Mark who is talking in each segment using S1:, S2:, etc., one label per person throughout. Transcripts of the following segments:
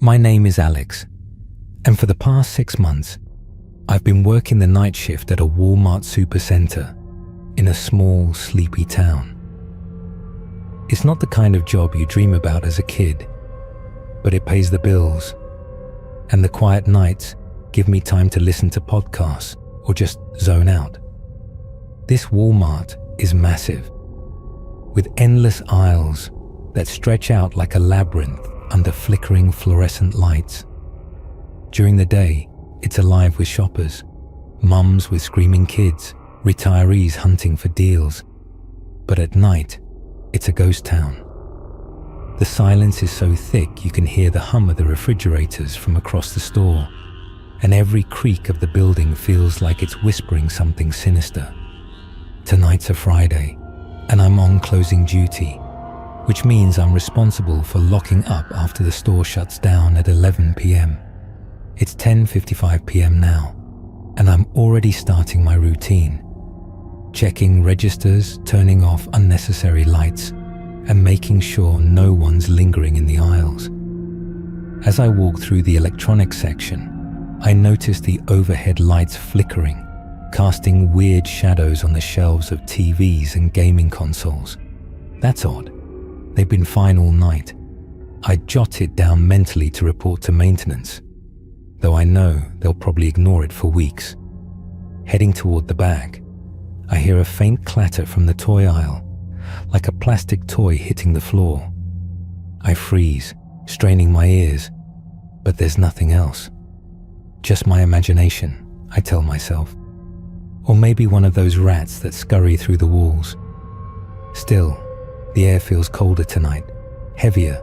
S1: My name is Alex, and for the past 6 months, I've been working the night shift at a Walmart supercenter in a small, sleepy town. It's not the kind of job you dream about as a kid, but it pays the bills, and the quiet nights give me time to listen to podcasts or just zone out. This Walmart is massive, with endless aisles that stretch out like a labyrinth under flickering fluorescent lights. During the day, it's alive with shoppers, mums with screaming kids, retirees hunting for deals. But at night, it's a ghost town. The silence is so thick you can hear the hum of the refrigerators from across the store, and every creak of the building feels like it's whispering something sinister. Tonight's a Friday, and I'm on closing duty, which means I'm responsible for locking up after the store shuts down at 11 p.m. It's 10:55 p.m. now, and I'm already starting my routine, checking registers, turning off unnecessary lights, and making sure no one's lingering in the aisles. As I walk through the electronics section, I notice the overhead lights flickering, casting weird shadows on the shelves of TVs and gaming consoles. That's odd. They've been fine all night. I jot it down mentally to report to maintenance, though I know they'll probably ignore it for weeks. Heading toward the back, I hear a faint clatter from the toy aisle, like a plastic toy hitting the floor. I freeze, straining my ears, but there's nothing else. Just my imagination, I tell myself. Or maybe one of those rats that scurry through the walls. Still, the air feels colder tonight, heavier,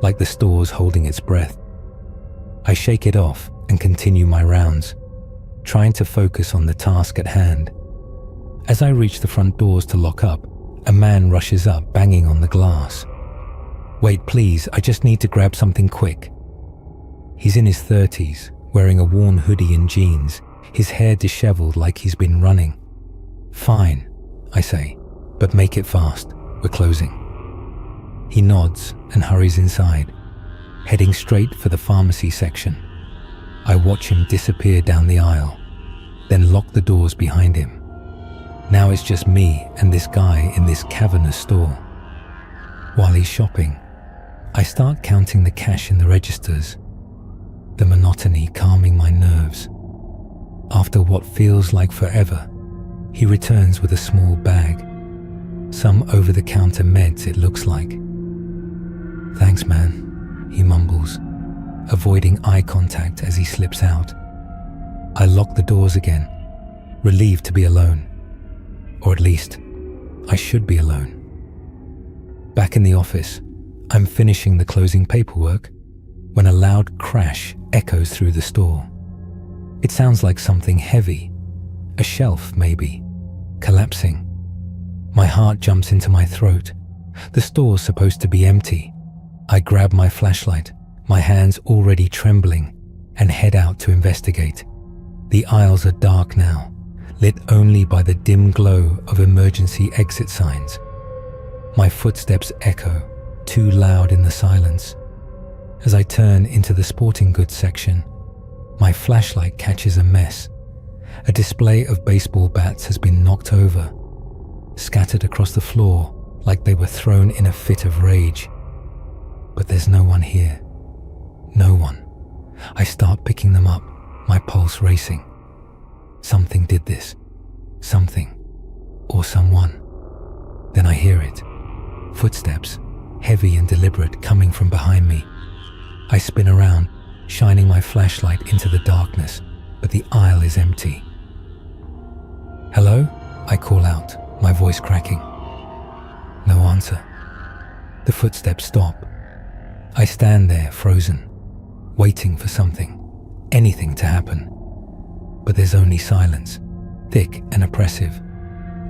S1: like the store's holding its breath. I shake it off and continue my rounds, trying to focus on the task at hand. As I reach the front doors to lock up, a man rushes up, banging on the glass. "Wait, please, I just need to grab something quick." He's in his 30s, wearing a worn hoodie and jeans, his hair disheveled like he's been running. "Fine," I say, "but make it fast. We're closing." He nods and hurries inside, heading straight for the pharmacy section. I watch him disappear down the aisle, then lock the doors behind him. Now it's just me and this guy in this cavernous store. While he's shopping, I start counting the cash in the registers, the monotony calming my nerves. After what feels like forever, he returns with a small bag. Some over-the-counter meds, it looks like. "Thanks, man," he mumbles, avoiding eye contact as he slips out. I lock the doors again, relieved to be alone. Or at least, I should be alone. Back in the office, I'm finishing the closing paperwork when a loud crash echoes through the store. It sounds like something heavy, a shelf maybe, collapsing. My heart jumps into my throat. The store's supposed to be empty. I grab my flashlight, my hands already trembling, and head out to investigate. The aisles are dark now, lit only by the dim glow of emergency exit signs. My footsteps echo, too loud in the silence. As I turn into the sporting goods section, my flashlight catches a mess. A display of baseball bats has been knocked over, scattered across the floor like they were thrown in a fit of rage. But there's no one here. No one. I start picking them up, my pulse racing. Something did this. Something. Or someone. Then I hear it. Footsteps, heavy and deliberate, coming from behind me. I spin around, shining my flashlight into the darkness, but the aisle is empty. "Hello?" I call out, my voice cracking. No answer. The footsteps stop. I stand there, frozen, waiting for something, anything to happen. But there's only silence, thick and oppressive,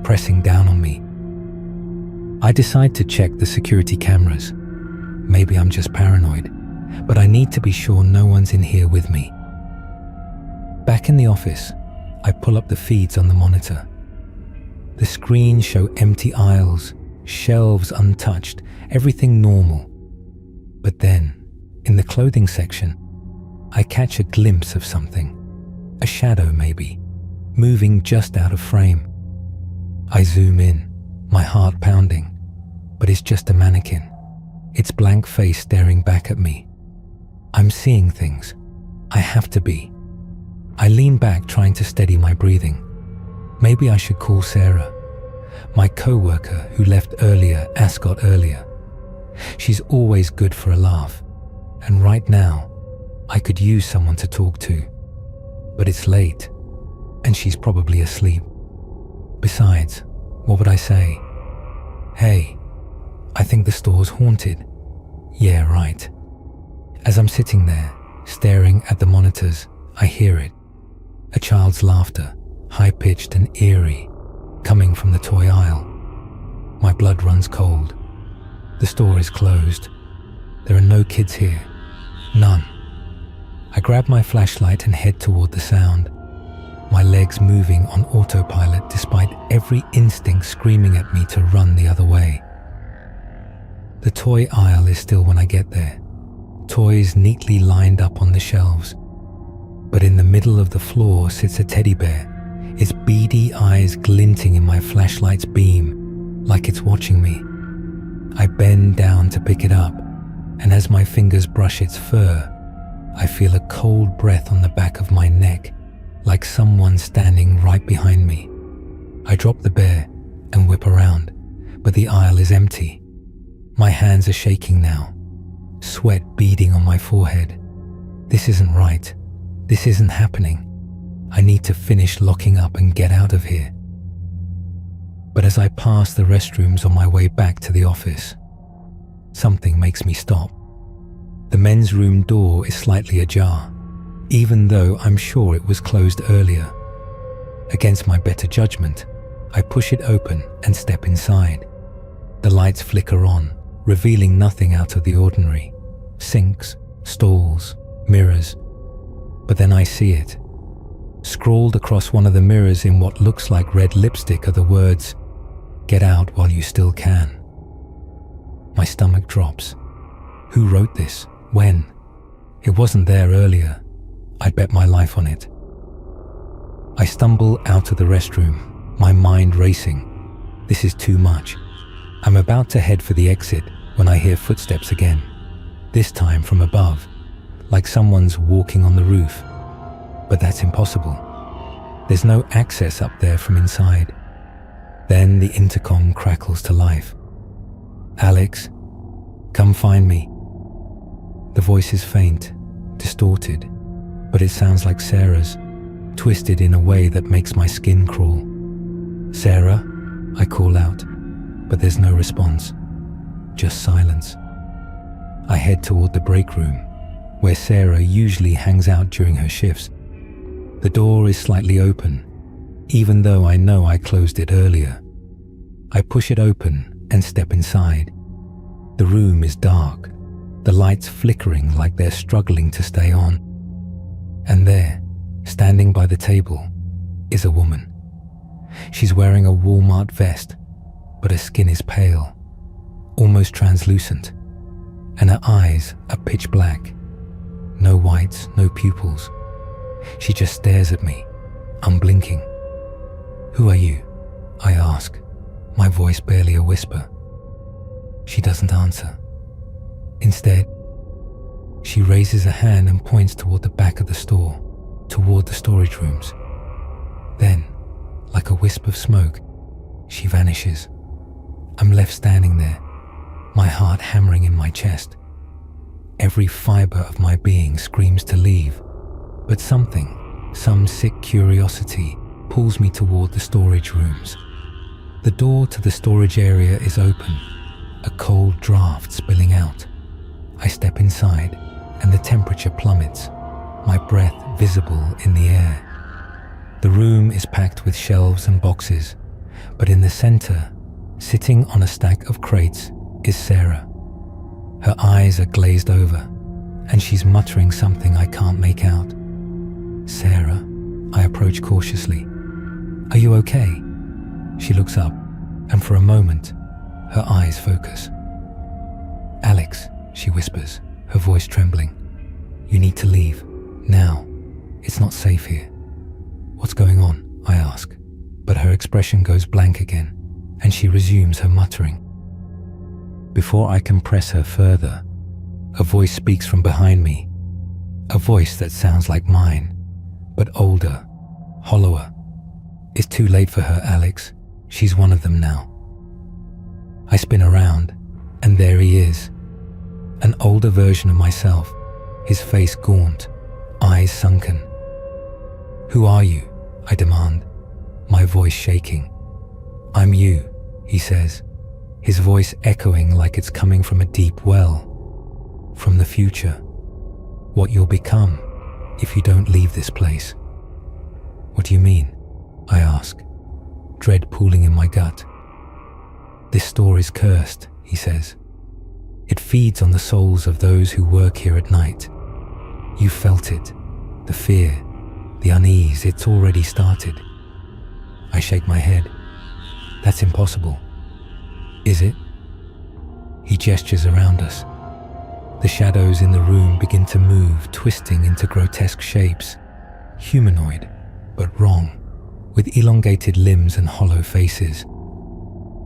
S1: pressing down on me. I decide to check the security cameras. Maybe I'm just paranoid, but I need to be sure no one's in here with me. Back in the office, I pull up the feeds on the monitor. The screens show empty aisles, shelves untouched, everything normal. But then, In the clothing section, I catch a glimpse of something, a shadow maybe, moving just out of frame. I zoom in, my heart pounding, but it's just a mannequin, its blank face staring back at me. I'm seeing things. I have to be. I lean back trying to steady my breathing. Maybe I should call Sarah, my co-worker who left Ascot earlier. She's always good for a laugh, and right now, I could use someone to talk to. But it's late, and she's probably asleep. Besides, what would I say? Hey, I think the store's haunted. Yeah, right. As I'm sitting there, staring at the monitors, I hear it. A child's laughter, high-pitched and eerie, coming from the toy aisle. My blood runs cold. The store is closed. There are no kids here. None. I grab my flashlight and head toward the sound, my legs moving on autopilot despite every instinct screaming at me to run the other way. The toy aisle is still when I get there, toys neatly lined up on the shelves. But in the middle of the floor sits a teddy bear, its beady eyes glinting in my flashlight's beam, like it's watching me. I bend down to pick it up, and as my fingers brush its fur, I feel a cold breath on the back of my neck, like someone standing right behind me. I drop the bear and whip around, but the aisle is empty. My hands are shaking now, sweat beading on my forehead. This isn't right. This isn't happening. I need to finish locking up and get out of here. But as I pass the restrooms on my way back to the office, something makes me stop. The men's room door is slightly ajar, even though I'm sure it was closed earlier. Against my better judgment, I push it open and step inside. The lights flicker on, revealing nothing out of the ordinary. Sinks, stalls, mirrors. But then I see it. Scrawled across one of the mirrors in what looks like red lipstick are the words, "Get out while you still can." My stomach drops. Who wrote this? When? It wasn't there earlier. I'd bet my life on it. I stumble out of the restroom, my mind racing. This is too much. I'm about to head for the exit when I hear footsteps again, this time from above, like someone's walking on the roof. But that's impossible. There's no access up there from inside. Then the intercom crackles to life. "Alex, come find me." The voice is faint, distorted, but it sounds like Sarah's, twisted in a way that makes my skin crawl. "Sarah?" I call out, but there's no response, just silence. I head toward the break room, where Sarah usually hangs out during her shifts. The door is slightly open, even though I know I closed it earlier. I push it open and step inside. The room is dark, the lights flickering like they're struggling to stay on. And there, standing by the table, is a woman. She's wearing a Walmart vest, but her skin is pale, almost translucent, and her eyes are pitch black. No whites, no pupils. She just stares at me, unblinking. "Who are you?" I ask, my voice barely a whisper. She doesn't answer. Instead, she raises a hand and points toward the back of the store, toward the storage rooms. Then, like a wisp of smoke, she vanishes. I'm left standing there, my heart hammering in my chest. Every fiber of my being screams to leave, but some sick curiosity pulls me toward the storage rooms. The door to the storage area is open, a cold draft spilling out. I step inside, and the temperature plummets, my breath visible in the air. The room is packed with shelves and boxes, but in the center, sitting on a stack of crates, is Sarah. Her eyes are glazed over, and she's muttering something I can't make out. "Sarah," I approach cautiously. "Are you okay?" She looks up, and for a moment, her eyes focus. "Alex," she whispers, her voice trembling. "You need to leave. Now. It's not safe here." "What's going on?" I ask, but her expression goes blank again, and she resumes her muttering. Before I can press her further, a voice speaks from behind me, a voice that sounds like mine, but older, hollower. "It's too late for her, Alex. She's one of them now." I spin around, and there he is, an older version of myself, his face gaunt, eyes sunken. "Who are you?" I demand, my voice shaking. "I'm you," he says, his voice echoing like it's coming from a deep well. "From the future. What you'll become if you don't leave this place." "What do you mean?" I ask, dread pooling in my gut. "This store is cursed," he says. "It feeds on the souls of those who work here at night. You felt it, the fear, the unease. It's already started." I shake my head. "That's impossible." "Is it?" He gestures around us. The shadows in the room begin to move, twisting into grotesque shapes. Humanoid, but wrong, with elongated limbs and hollow faces.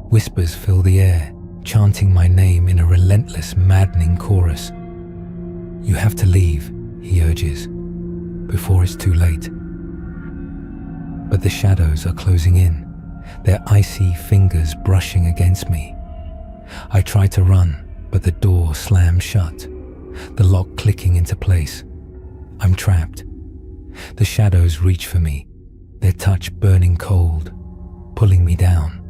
S1: Whispers fill the air, chanting my name in a relentless, maddening chorus. "You have to leave," he urges, "before it's too late." But the shadows are closing in, their icy fingers brushing against me. I try to run, but the door slams shut, the lock clicking into place. I'm trapped. The shadows reach for me, their touch burning cold, pulling me down.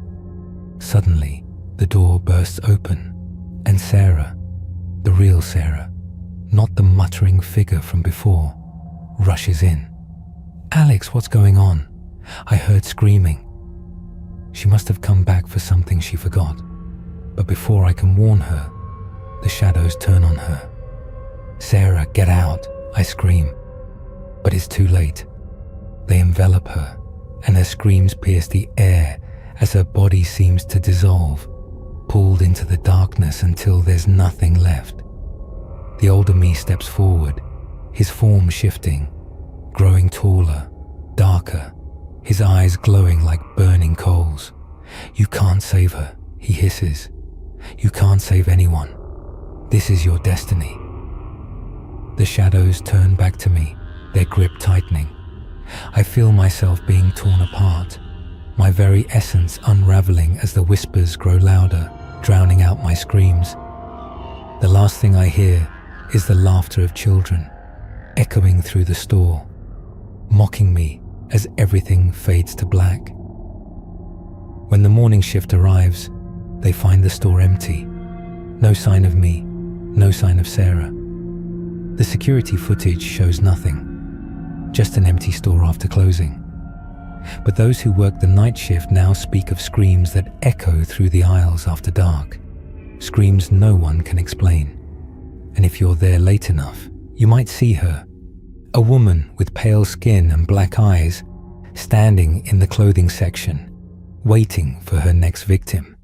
S1: Suddenly, the door bursts open, and Sarah, the real Sarah, not the muttering figure from before, rushes in. "Alex, what's going on?" I heard screaming. She must have come back for something she forgot, but before I can warn her, the shadows turn on her. "Sarah, get out," I scream, but it's too late. They envelop her, and her screams pierce the air as her body seems to dissolve, pulled into the darkness until there's nothing left. The older me steps forward, his form shifting, growing taller, darker, his eyes glowing like burning coals. "You can't save her," he hisses. "You can't save anyone. This is your destiny." The shadows turn back to me, their grip tightening. I feel myself being torn apart, my very essence unraveling as the whispers grow louder, drowning out my screams. The last thing I hear is the laughter of children, echoing through the store, mocking me as everything fades to black. When the morning shift arrives, they find the store empty. No sign of me, no sign of Sarah. The security footage shows nothing, just an empty store after closing. But those who work the night shift now speak of screams that echo through the aisles after dark, screams no one can explain. And if you're there late enough, you might see her, a woman with pale skin and black eyes, standing in the clothing section, waiting for her next victim.